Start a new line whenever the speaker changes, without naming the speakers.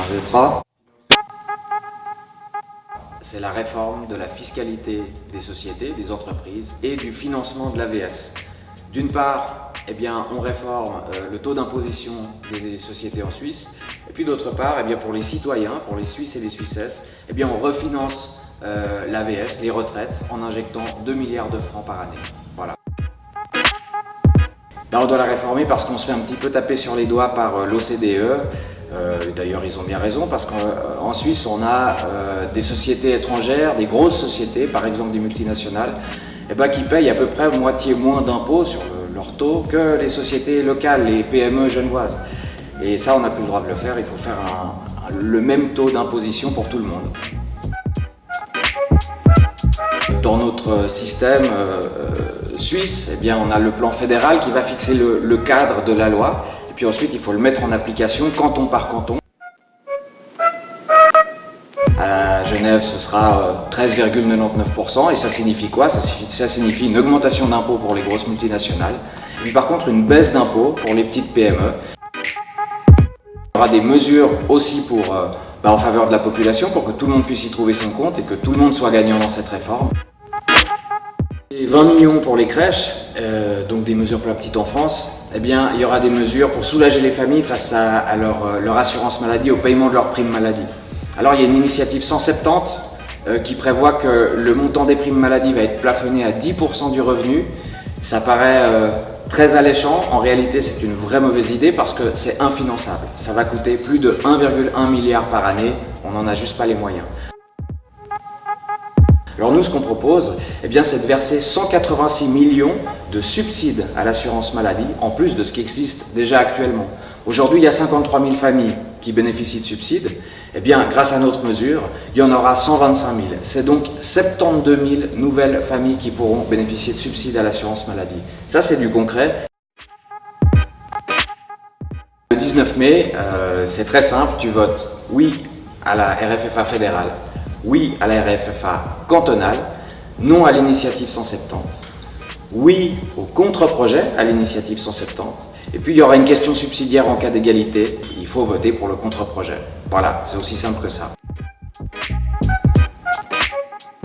1, 2, 3. C'est la réforme de la fiscalité des sociétés, des entreprises et du financement de l'AVS. D'une part, eh bien, on réforme le taux d'imposition des sociétés en Suisse. Et puis d'autre part, eh bien, pour les citoyens, pour les Suisses et les Suissesses, eh bien, on refinance l'AVS, les retraites, en injectant 2 milliards de francs par année. Voilà. Là, on doit la réformer parce qu'on se fait un petit peu taper sur les doigts par l'OCDE. D'ailleurs, ils ont bien raison parce qu'en Suisse, on a des sociétés étrangères, des grosses sociétés, par exemple des multinationales, qui payent à peu près moitié moins d'impôts sur leur taux que les sociétés locales, les PME genevoises. Et ça, on n'a plus le droit de le faire, il faut faire le même taux d'imposition pour tout le monde. Dans notre système suisse, eh bien, on a le plan fédéral qui va fixer le cadre de la loi. Et puis ensuite, il faut le mettre en application canton par canton. À Genève, ce sera 13,99%. Et ça signifie quoi? Ça signifie une augmentation d'impôts pour les grosses multinationales. Et puis par contre, une baisse d'impôts pour les petites PME. Il y aura des mesures aussi en faveur de la population pour que tout le monde puisse y trouver son compte et que tout le monde soit gagnant dans cette réforme. Et 20 millions pour les crèches, donc des mesures pour la petite enfance. Eh bien, il y aura des mesures pour soulager les familles face à leur assurance maladie, au paiement de leur prime maladie. Alors, il y a une initiative 170 qui prévoit que le montant des primes maladie va être plafonné à 10% du revenu. Ça paraît très alléchant. En réalité, c'est une vraie mauvaise idée parce que c'est infinançable. Ça va coûter plus de 1,1 milliard par année. On n'en a juste pas les moyens. Alors nous, ce qu'on propose, eh bien, c'est de verser 186 millions de subsides à l'assurance maladie, en plus de ce qui existe déjà actuellement. Aujourd'hui, il y a 53 000 familles qui bénéficient de subsides. Eh bien, grâce à notre mesure, il y en aura 125 000. C'est donc 72 000 nouvelles familles qui pourront bénéficier de subsides à l'assurance maladie. Ça, c'est du concret. Le 19 mai, c'est très simple, tu votes oui à la RFFA fédérale, oui à la RFFA cantonale, non à l'initiative 170, oui au contre-projet à l'initiative 170, et puis il y aura une question subsidiaire en cas d'égalité, il faut voter pour le contre-projet. Voilà, c'est aussi simple que ça.